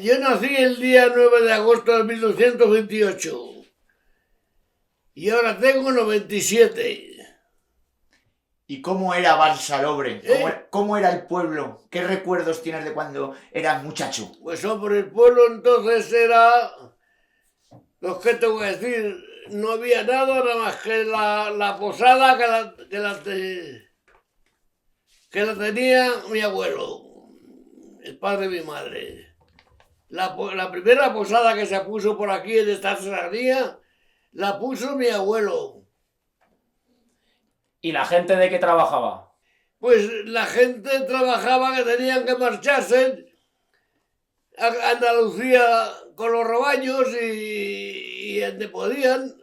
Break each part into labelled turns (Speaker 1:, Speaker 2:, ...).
Speaker 1: Yo nací el día 9 de agosto de 1928 y ahora tengo 97.
Speaker 2: ¿Y cómo era Balsalobre?
Speaker 1: ¿Eh?
Speaker 2: ¿Cómo era el pueblo? ¿Qué recuerdos tienes de cuando eras muchacho?
Speaker 1: Pues hombre, el pueblo entonces era, pues qué te voy a decir, no había nada más que la posada que la tenía mi abuelo, el padre de mi madre. La primera posada que se puso por aquí en esta serranía la puso mi abuelo.
Speaker 3: ¿Y la gente de qué trabajaba?
Speaker 1: Pues la gente trabajaba que tenían que marcharse a Andalucía con los rebaños y donde podían,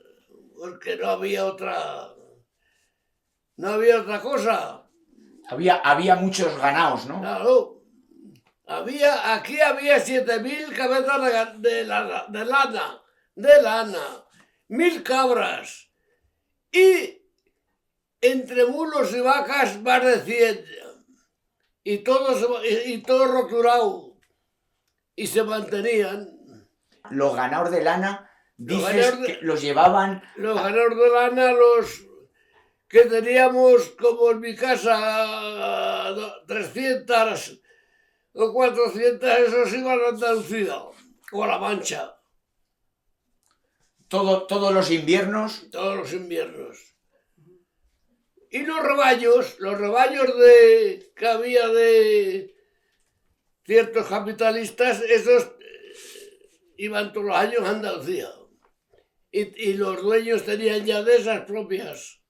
Speaker 1: porque no había otra cosa.
Speaker 2: Había muchos ganaos, ¿no?
Speaker 1: Claro, aquí había 7.000 cabezas de lana, 1.000 cabras y entre mulos y vacas más de 100 y todo roturado y se mantenían.
Speaker 2: Los ganaos de lana,
Speaker 1: Los
Speaker 2: dices
Speaker 1: ganados
Speaker 2: que
Speaker 1: de,
Speaker 2: los llevaban.
Speaker 1: los ganados de lana, los que teníamos, como en mi casa, 300 o 400, esos iban a Andalucía o a La Mancha,
Speaker 2: Todos los inviernos.
Speaker 1: todos los inviernos. Y los rebaños que había de ciertos capitalistas, esos iban todos los años a Andalucía. Y los dueños tenían ya de esas propias.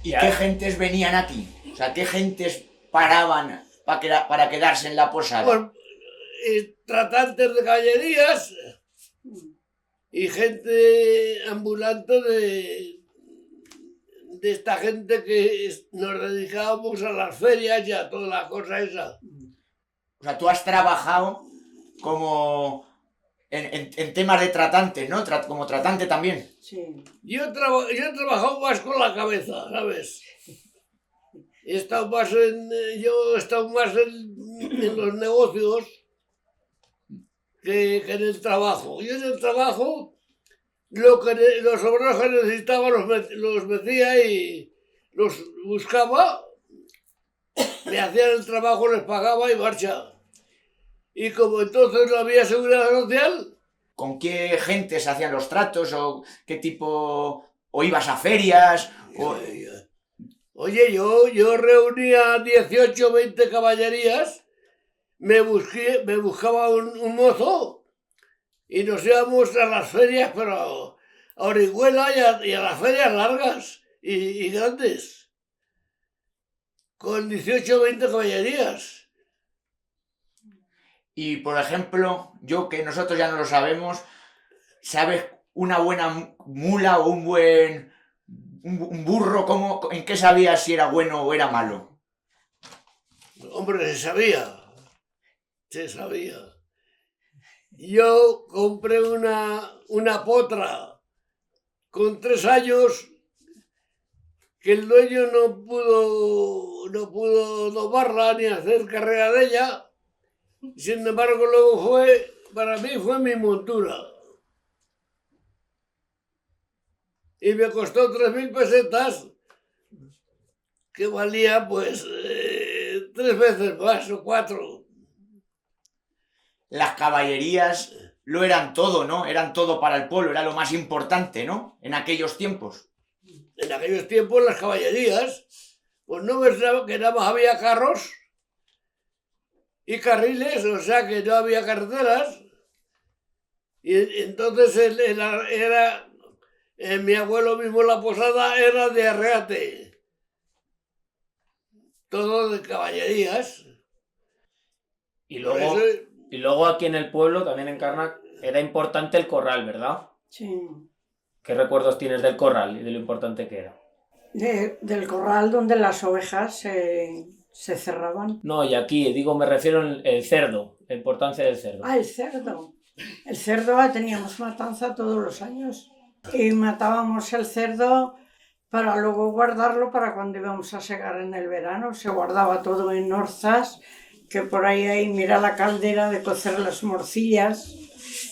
Speaker 2: ¿Y qué gentes venían aquí? O sea, ¿qué gentes paraban para quedarse en la posada?
Speaker 1: Pues, tratantes de caballerías y gente ambulante de esta gente que nos dedicábamos a las ferias y a toda la cosa esa.
Speaker 2: O sea, tú has trabajado como en temas de tratante, ¿no? Como tratante también.
Speaker 4: Sí.
Speaker 1: Yo he trabajado más con la cabeza, ¿sabes? Yo he estado más en los negocios que en el trabajo. Yo en el trabajo los obreros que necesitaba los metía y los buscaba, me hacían el trabajo, les pagaba y marcha. Y como entonces no había seguridad social,
Speaker 2: ¿Con qué gente se hacían los tratos? ¿O qué tipo? ¿O ibas a ferias?
Speaker 1: oye, yo reunía 18 o 20 caballerías, me buscaba un mozo y nos íbamos a las ferias, pero a Orihuela y a las ferias largas y grandes, con 18 o 20 caballerías.
Speaker 2: Y, por ejemplo, yo que nosotros ya no lo sabemos, ¿sabes una buena mula o un burro? ¿En qué sabías si era bueno o era malo?
Speaker 1: Hombre, se sabía. Yo compré una potra con 3 años que el dueño no pudo domarla ni hacer carrera de ella. Sin embargo, luego para mí fue mi montura. Y me costó 3.000 pesetas, que valía pues 3 veces más o 4.
Speaker 2: Las caballerías lo eran todo, ¿no? Eran todo para el pueblo, era lo más importante, ¿no? En aquellos tiempos.
Speaker 1: En aquellos tiempos las caballerías, pues no pensaba que nada más había carros y carriles, o sea que no había carreteras. Y entonces mi abuelo mismo la posada era de arreate, todo de caballerías.
Speaker 3: Y
Speaker 1: Por
Speaker 3: luego,
Speaker 1: eso,
Speaker 3: y luego aquí en el pueblo, también en Carnac, era importante el corral, ¿verdad?
Speaker 4: Sí.
Speaker 3: ¿Qué recuerdos tienes del corral y de lo importante que era?
Speaker 4: Del corral donde las ovejas se cerraban.
Speaker 3: No, y aquí, digo, me refiero al cerdo, la importancia del cerdo.
Speaker 4: Ah, el cerdo. El cerdo teníamos matanza todos los años. Y matábamos el cerdo para luego guardarlo para cuando íbamos a segar en el verano. Se guardaba todo en orzas que por ahí, mira la caldera de cocer las morcillas,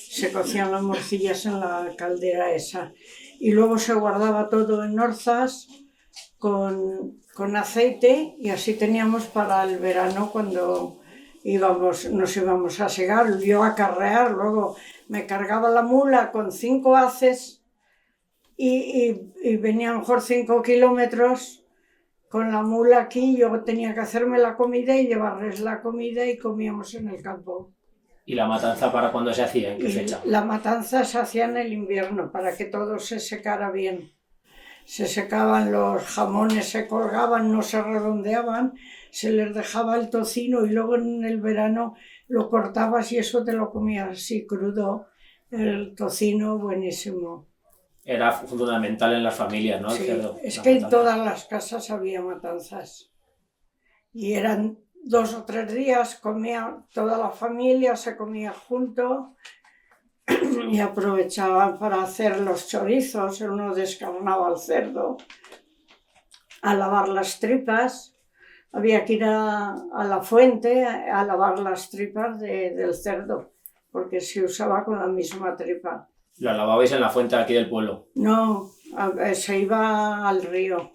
Speaker 4: se cocían las morcillas en la caldera esa. Y luego se guardaba todo en orzas con aceite y así teníamos para el verano cuando nos íbamos a segar, yo a carrear, luego me cargaba la mula con 5 haces y venía a lo mejor 5 kilómetros con la mula aquí, yo tenía que hacerme la comida y llevarles la comida y comíamos en el campo.
Speaker 3: ¿Y la matanza para cuándo se hacía? ¿En qué fecha?
Speaker 4: La matanza se hacía en el invierno para que todo se secara bien. Se secaban los jamones, se colgaban, no se redondeaban, se les dejaba el tocino y luego en el verano lo cortabas y eso te lo comías así crudo, el tocino buenísimo.
Speaker 3: Era fundamental en las familias, ¿no? El
Speaker 4: Sí,
Speaker 3: cerdo,
Speaker 4: es
Speaker 3: la
Speaker 4: que en
Speaker 3: matanza.
Speaker 4: todas las casas había matanzas y eran 2 o 3 días, comía toda la familia, se comía junto y aprovechaban para hacer los chorizos, uno descarnaba al cerdo, a lavar las tripas, había que ir a la fuente a lavar las tripas del cerdo, porque se usaba con la misma tripa.
Speaker 3: Lo lavabais en la fuente de aquí del pueblo.
Speaker 4: No, se iba al río.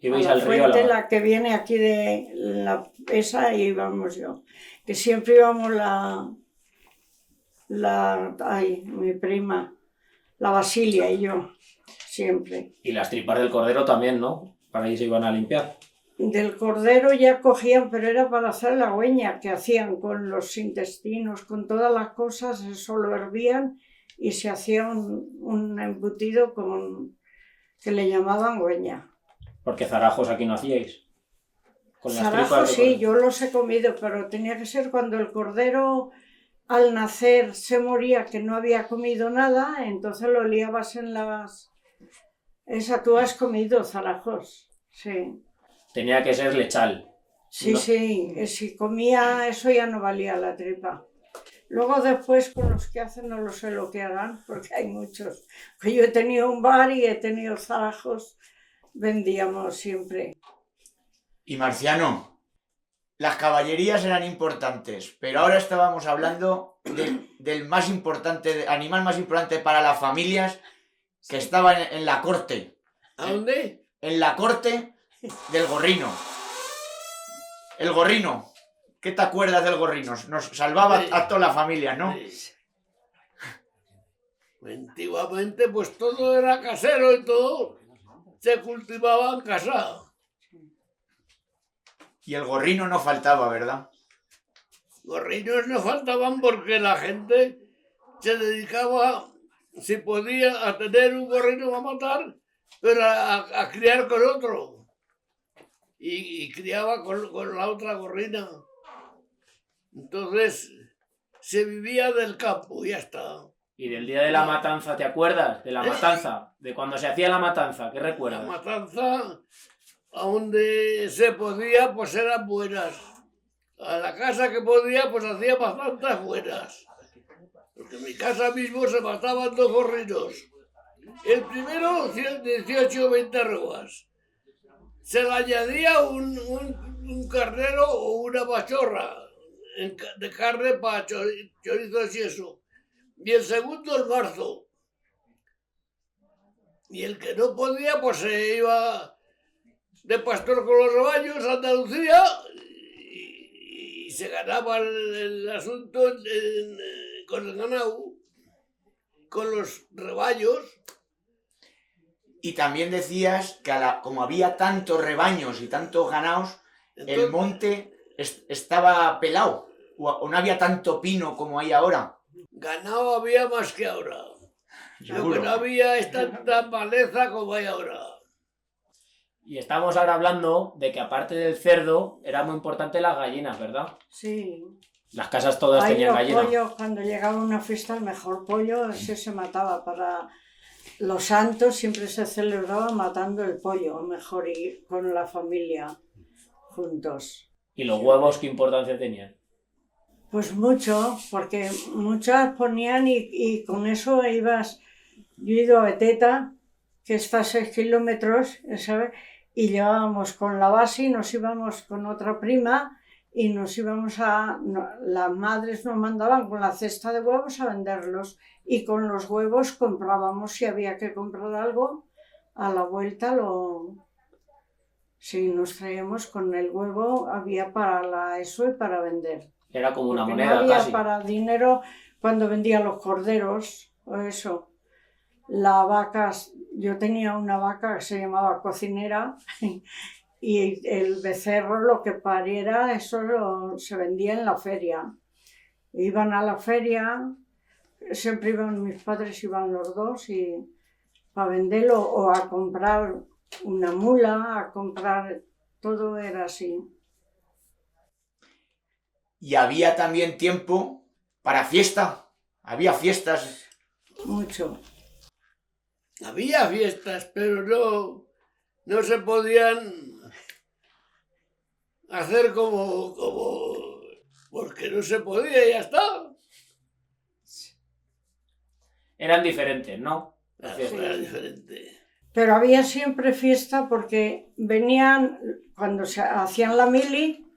Speaker 3: Ibais
Speaker 4: a la
Speaker 3: al río a
Speaker 4: fuente,
Speaker 3: lavar.
Speaker 4: la que viene aquí de esa, íbamos yo. Que siempre íbamos mi prima, la Basilia y yo, siempre.
Speaker 3: Y las tripas del cordero también, ¿no? Para ahí se iban a limpiar.
Speaker 4: Del cordero ya cogían, pero era para hacer la güeña, que hacían con los intestinos, con todas las cosas, eso lo hervían y se hacía un embutido que le llamaban güeña.
Speaker 3: Porque zarajos aquí no hacíais. Con las tripas
Speaker 4: Zarajos
Speaker 3: del
Speaker 4: sí,
Speaker 3: cordero.
Speaker 4: yo los he comido, pero tenía que ser cuando el cordero al nacer se moría, que no había comido nada, entonces lo liabas en las... Tú has comido zarajos, sí.
Speaker 3: Tenía que ser lechal.
Speaker 4: Sí,
Speaker 3: No.
Speaker 4: sí, si comía eso ya no valía la tripa. Luego después con los que hacen no lo sé lo que harán, porque hay muchos. Pues yo he tenido un bar y he tenido zarajos, vendíamos siempre.
Speaker 2: Y Marciano, las caballerías eran importantes, pero ahora estábamos hablando del más importante, animal más importante para las familias que estaba en la corte.
Speaker 1: ¿A dónde?
Speaker 2: En la corte del gorrino. El gorrino. ¿Qué te acuerdas del gorrino? Nos salvaba a toda la familia, ¿no?
Speaker 1: Antiguamente pues todo era casero y todo se cultivaba en casa.
Speaker 2: Y el gorrino no faltaba, ¿verdad?
Speaker 1: Gorrinos no faltaban porque la gente se dedicaba, si podía, a tener un gorrino a matar, pero a criar con otro. Y criaba con la otra gorrina. Entonces se vivía del campo y ya está.
Speaker 3: Y del día de la matanza, ¿te acuerdas? De la matanza. De cuando se hacía la matanza. ¿Qué
Speaker 1: La
Speaker 3: recuerdas?
Speaker 1: matanza, a donde se podía, pues eran buenas. A la casa que podía, pues hacía bastantes buenas. Porque en mi casa mismo se mataban 2 gorrinos. El primero, 18 o 20 robas. Se le añadía un carnero o una machorra de carne para chorizos y eso. Y el segundo, el marzo. Y el que no podía, pues se iba de pastor con los rebaños a Andalucía y se ganaba el asunto con el ganado, con los rebaños.
Speaker 2: Y también decías que como había tantos rebaños y tantos ganados,
Speaker 1: Entonces,
Speaker 2: el monte estaba pelado. O no había tanto pino como hay ahora.
Speaker 1: ganado había más que ahora. Lo que
Speaker 2: Seguro.
Speaker 1: no había es tanta maleza como hay ahora.
Speaker 3: Y estamos ahora hablando de que aparte del cerdo, era muy importante las gallinas, ¿verdad?
Speaker 4: Sí.
Speaker 3: Las casas todas
Speaker 4: Ahí
Speaker 3: tenían
Speaker 4: los
Speaker 3: gallinas.
Speaker 4: pollos, cuando llegaba una fiesta, el mejor pollo, ese se mataba. Para los santos siempre se celebraba matando el pollo, mejor ir con la familia juntos.
Speaker 3: ¿Y los huevos qué importancia tenían?
Speaker 4: Pues mucho, porque muchas ponían y con eso ibas. Yo he ido a Beteta, que está a 6 kilómetros, ¿sabes? Y llevábamos con la base y nos íbamos con otra prima y nos íbamos las madres nos mandaban con la cesta de huevos a venderlos y con los huevos comprábamos, si había que comprar algo, a la vuelta sí, nos traíamos con el huevo, había para eso y para vender.
Speaker 3: Era como una
Speaker 4: Porque
Speaker 3: moneda
Speaker 4: no había
Speaker 3: casi.
Speaker 4: para dinero cuando vendía los corderos o eso. Las vacas, yo tenía una vaca que se llamaba Cocinera y el becerro, lo que pariera, eso se vendía en la feria. Iban a la feria, siempre iban mis padres, iban los dos y para venderlo o a comprar una mula, a comprar, todo era así.
Speaker 2: Y había también tiempo para fiesta. Había fiestas.
Speaker 4: Mucho.
Speaker 1: Había fiestas, pero no se podían hacer porque no se podía y ya está.
Speaker 3: Eran diferentes, ¿no? Las
Speaker 1: Claro,
Speaker 3: fiestas.
Speaker 1: era diferente.
Speaker 4: Pero había siempre fiesta porque venían, cuando se hacían la mili,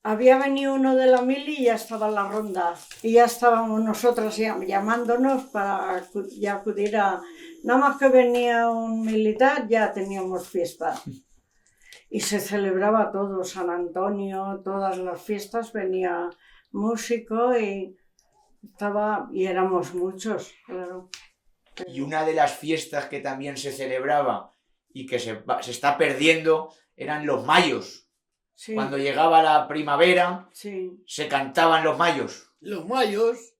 Speaker 4: había venido uno de la mili y ya estaba la ronda. Y ya estábamos nosotras llamándonos para ya acudir a... Nada más que venía un militar, ya teníamos fiesta. Y se celebraba todo, San Antonio, todas las fiestas, venía músico y éramos muchos, claro.
Speaker 2: Y una de las fiestas que también se celebraba y que se está perdiendo eran los mayos.
Speaker 4: Sí,
Speaker 2: Cuando llegaba la primavera,
Speaker 4: sí.
Speaker 2: se cantaban los mayos.
Speaker 1: Los mayos.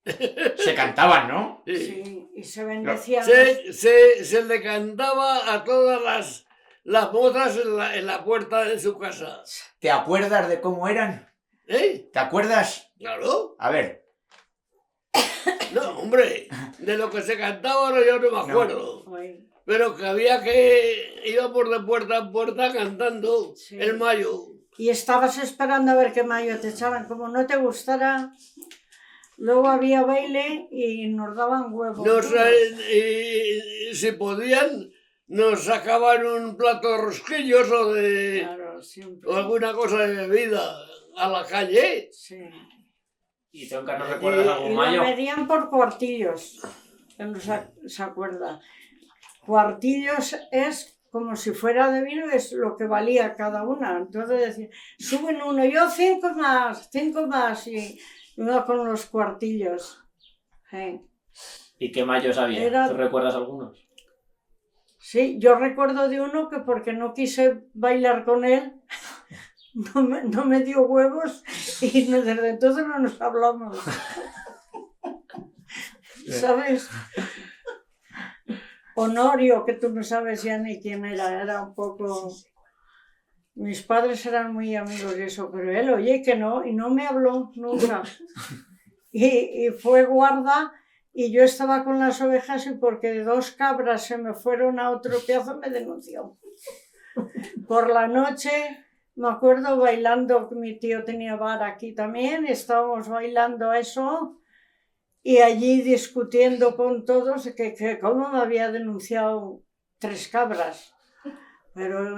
Speaker 2: Se cantaban, ¿no?
Speaker 4: Sí, y se bendecían.
Speaker 1: Se le cantaba a todas las mozas en la puerta de su casa.
Speaker 2: ¿Te acuerdas de cómo eran?
Speaker 1: ¿Eh?
Speaker 2: ¿Te acuerdas?
Speaker 1: Claro.
Speaker 2: A ver.
Speaker 1: No, hombre, de lo que se cantaba ahora yo no me acuerdo.
Speaker 4: Ay,
Speaker 1: Pero que había que íbamos de puerta en puerta cantando
Speaker 4: Sí.
Speaker 1: el mayo.
Speaker 4: y estabas esperando a ver qué mayo te echaban, como no te gustara. Luego había baile y nos daban huevos.
Speaker 1: Si podían, nos sacaban un plato de rosquillos
Speaker 4: Claro, siempre.
Speaker 1: o alguna cosa de bebida a la calle.
Speaker 4: Sí.
Speaker 3: ¿Y Tonka, no recuerdas algún
Speaker 4: Y
Speaker 3: mayo?
Speaker 4: lo medían por cuartillos, que no se acuerda. Cuartillos es como si fuera de vino, es lo que valía cada una. Entonces decían, suben uno, yo 5 más, y iba con los cuartillos.
Speaker 3: ¿Y qué mayos había?
Speaker 4: Era-
Speaker 3: ¿Tú recuerdas algunos?
Speaker 4: Sí, yo recuerdo de uno que porque no quise bailar con él, no me dio huevos y desde entonces no nos hablamos. ¿Sabes? Honorio, que tú no sabes ya ni quién era un poco... Mis padres eran muy amigos y eso, pero él, oye, que no, y no me habló nunca. Y fue guarda y yo estaba con las ovejas y porque 2 cabras se me fueron a otro piazo me denunció. Por la noche... Me acuerdo bailando, mi tío tenía bar aquí también, estábamos bailando eso y allí discutiendo con todos que cómo me había denunciado 3 cabras. Pero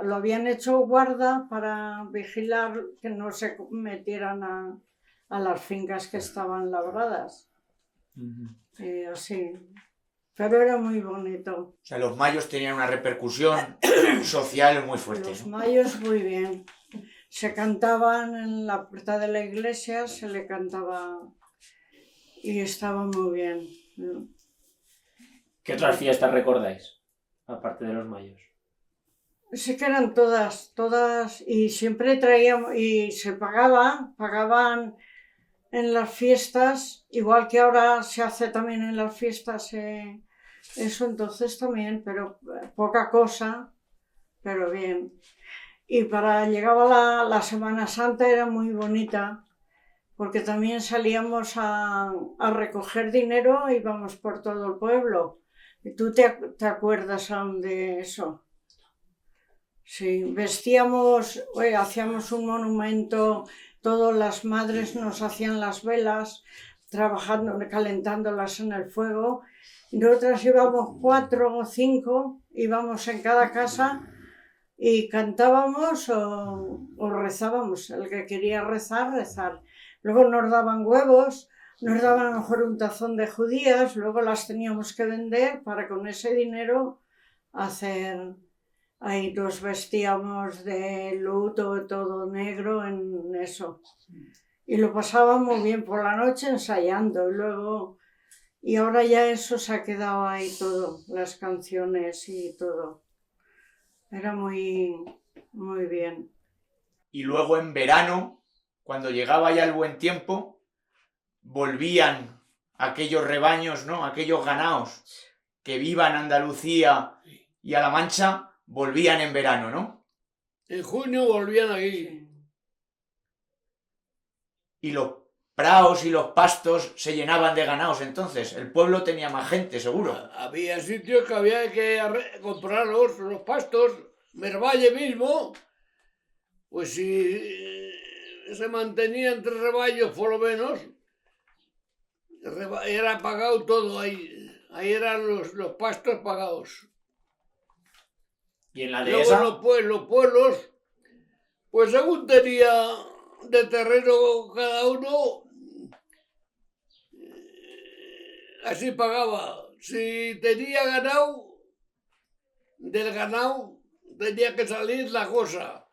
Speaker 4: lo habían hecho guarda para vigilar que no se metieran a las fincas que estaban labradas. Así. Pero era muy bonito.
Speaker 2: O sea, los mayos tenían una repercusión social muy fuerte,
Speaker 4: Los
Speaker 2: ¿no?
Speaker 4: mayos muy bien. Se cantaban en la puerta de la iglesia, se le cantaba y estaba muy bien.
Speaker 3: ¿Qué otras fiestas recordáis? Aparte de los mayos.
Speaker 4: Sí que eran todas, y siempre traíamos, y se pagaban en las fiestas, igual que ahora se hace también en las fiestas, eso entonces también, pero poca cosa, pero bien. Y llegaba la Semana Santa, era muy bonita, porque también salíamos a recoger dinero e íbamos por todo el pueblo. ¿Y tú te acuerdas aún de eso? Sí, vestíamos, hacíamos un monumento, todas las madres nos hacían las velas, trabajando, calentándolas en el fuego. Y nosotras íbamos 4 o 5, íbamos en cada casa y cantábamos o rezábamos. El que quería rezar, rezar. Luego nos daban huevos, nos daban a lo mejor un tazón de judías, luego las teníamos que vender para con ese dinero hacer... Ahí nos vestíamos de luto, todo negro en eso. Y lo pasábamos bien por la noche ensayando. Y ahora ya eso se ha quedado ahí todo, las canciones y todo. Era muy, muy bien.
Speaker 2: Y luego en verano, cuando llegaba ya el buen tiempo, volvían aquellos rebaños, ¿no? Aquellos ganaos que vivan Andalucía y a La Mancha, volvían en verano, ¿no?
Speaker 1: En junio volvían aquí.
Speaker 4: Sí.
Speaker 2: Y los praos y los pastos se llenaban de ganaos entonces. El pueblo tenía más gente, seguro.
Speaker 1: Había sitios que había que comprarlos, los pastos, Mervalle mismo, pues si se mantenían 3 rebaños por lo menos, era pagado todo ahí. Ahí eran los pastos pagados.
Speaker 3: Y en la
Speaker 1: Luego
Speaker 3: dehesa,
Speaker 1: los pueblos, pues según tenía de terreno cada uno, así pagaba. Si tenía ganado, del ganado tenía que salir la cosa.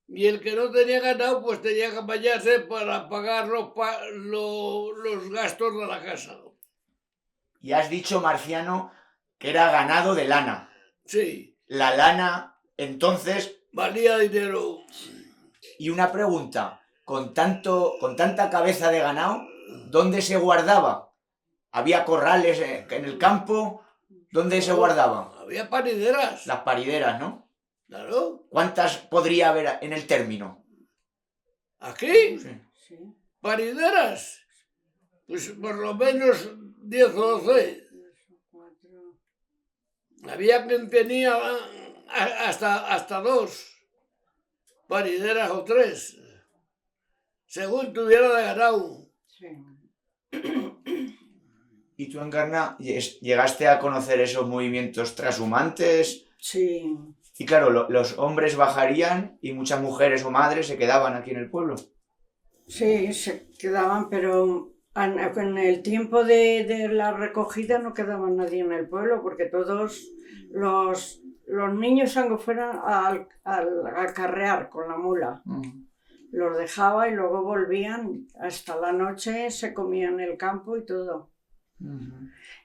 Speaker 1: Y el que no tenía ganado, pues tenía que apañarse para pagar los gastos de la casa.
Speaker 2: Y has dicho, Marciano, que era ganado de lana.
Speaker 1: Sí,
Speaker 2: La lana, entonces,
Speaker 1: valía dinero.
Speaker 2: y una pregunta, con tanta cabeza de ganado, ¿dónde se guardaba? ¿Había corrales en el campo? ¿Dónde se guardaba?
Speaker 1: Había parideras.
Speaker 2: Las parideras, ¿no?
Speaker 1: Claro.
Speaker 2: ¿Cuántas podría haber en el término?
Speaker 1: ¿Aquí?
Speaker 2: Sí.
Speaker 4: Sí.
Speaker 1: ¿Parideras? Pues por lo menos 10 o 12.
Speaker 4: 4.
Speaker 1: Había quien tenía hasta 2 parideras o 3, según tuviera de ganado.
Speaker 4: Sí.
Speaker 2: ¿Y tú, Encarna, llegaste a conocer esos movimientos trashumantes?
Speaker 4: Sí.
Speaker 2: Y claro, los hombres bajarían y muchas mujeres o madres se quedaban aquí en el pueblo.
Speaker 4: Sí, se quedaban, pero en el tiempo de la recogida no quedaba nadie en el pueblo porque todos los niños aunque fueran al acarrear con la mula. Los dejaba y luego volvían hasta la noche, se comían en el campo y todo.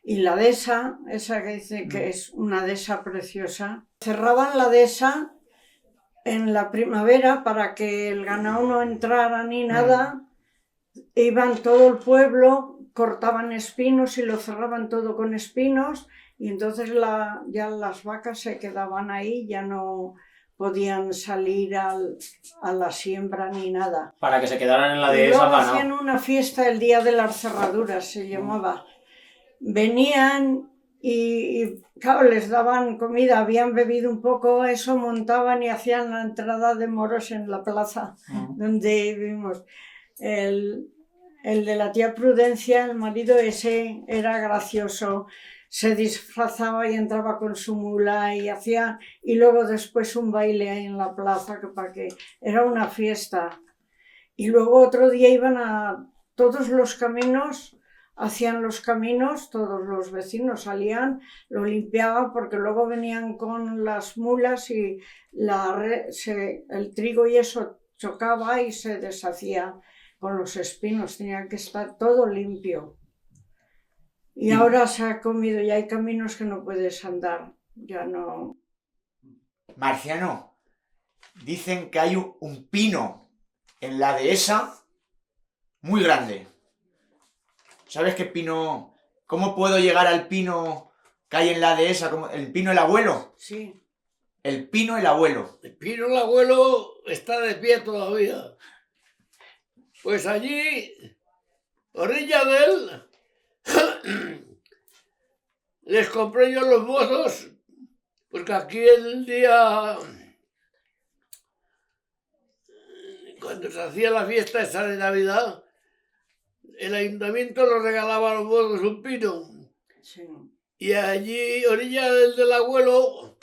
Speaker 4: Y la dehesa, esa que dice que es una dehesa preciosa, cerraban la dehesa en la primavera para que el ganado no entrara ni nada. Iban todo el pueblo, cortaban espinos y lo cerraban todo con espinos y entonces ya las vacas se quedaban ahí, ya no podían salir a la siembra ni nada.
Speaker 3: para que se quedaran en la
Speaker 4: Y
Speaker 3: dehesa
Speaker 4: luego
Speaker 3: ganado.
Speaker 4: hacían una fiesta el día de las cerraduras, se llamaba. Venían y claro, les daban comida, habían bebido un poco, eso montaban y hacían la entrada de moros en la plaza donde vivimos. El de la tía Prudencia, el marido ese, era gracioso. Se disfrazaba y entraba con su mula y luego después un baile ahí en la plaza, que era una fiesta. Y luego otro día iban a todos los caminos, hacían los caminos, todos los vecinos salían, lo limpiaban porque luego venían con las mulas y el trigo y eso chocaba y se deshacía con los espinos, tenía que estar todo limpio. Y ahora se ha comido y hay caminos que no puedes andar, ya no.
Speaker 2: Marciano, dicen que hay un pino en la dehesa muy grande. ¿Sabes qué pino? ¿Cómo puedo llegar al pino que hay en la dehesa? ¿El pino el abuelo?
Speaker 4: Sí.
Speaker 2: El pino el abuelo.
Speaker 1: El pino el abuelo está de pie todavía. Pues allí, orilla de él, les compré yo los mozos, porque aquí el día, cuando se hacía la fiesta esa de Navidad, el ayuntamiento nos regalaba a los mozos un pino.
Speaker 4: Sí.
Speaker 1: Y allí, orilla del abuelo,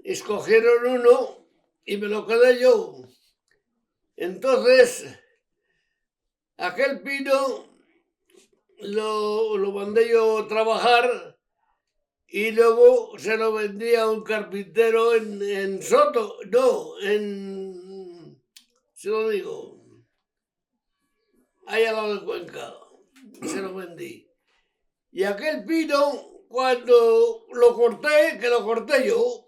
Speaker 1: escogieron uno y me lo quedé yo. Entonces, aquel pino lo mandé yo trabajar y luego se lo vendí a un carpintero en Soto, no, se lo digo, ahí al lado de Cuenca, se lo vendí. Y aquel pino, cuando lo corté, que lo corté yo,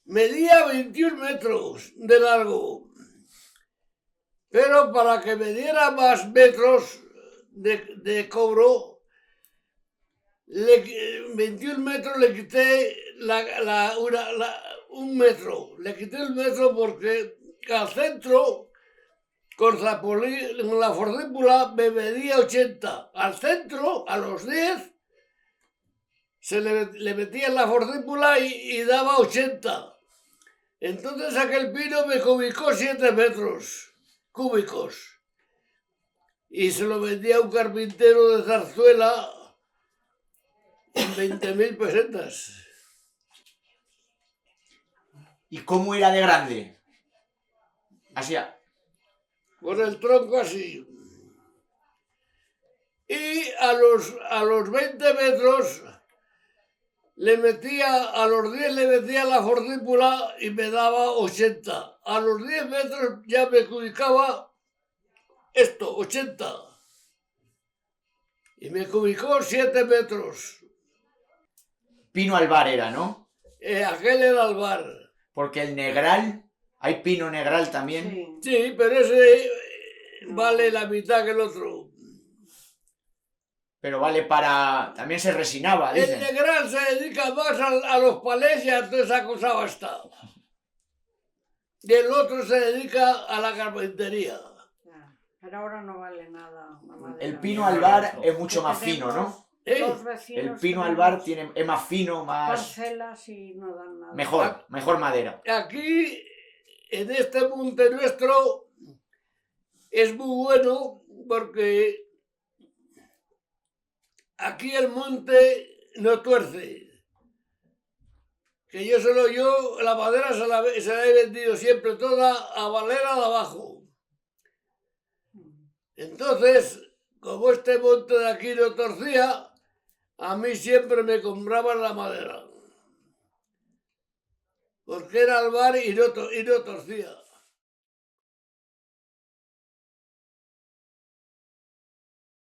Speaker 1: medía 21 metros de largo. Pero para que me diera más metros de cobro, 21 metros le quité un metro. Le quité el metro porque al centro, con la forcípula, me medía 80. Al centro, a los 10, le metía en la forcípula y daba 80. Entonces aquel pino me cubicó 7 metros cúbicos. Y se lo vendía a un carpintero de Zarzuela en 20.000 pesetas.
Speaker 2: ¿Y cómo era de grande? Así.
Speaker 1: Con el tronco así. Y a los 20 metros a los 10 le metía la forcípula y me daba 80. A los 10 metros ya me cubicaba 80. Y me cubicó 7 metros.
Speaker 2: Pino albar era, ¿no?
Speaker 1: Aquel era albar.
Speaker 2: Porque el negral, hay pino negral también.
Speaker 4: Sí.
Speaker 1: Sí, pero ese vale la mitad que el otro.
Speaker 2: Pero vale para... También se resinaba,
Speaker 1: El
Speaker 2: dicen.
Speaker 1: negral se dedica más a los palés y a toda esa cosa basta. Y el otro se dedica a la carpintería.
Speaker 4: Pero ahora no vale nada la madera.
Speaker 2: El pino albar es mucho más fino, ¿no?
Speaker 4: Los vecinos
Speaker 2: El pino
Speaker 4: tenemos
Speaker 2: albar es más fino, más...
Speaker 4: parcelas y no dan nada.
Speaker 2: Mejor madera.
Speaker 1: Aquí, en este monte nuestro, es muy bueno porque aquí el monte no tuerce. Que yo la madera se la he vendido siempre toda a Valera de abajo. Entonces, como este monte de aquí no torcía, a mí siempre me compraban la madera. Porque era albar y no torcía.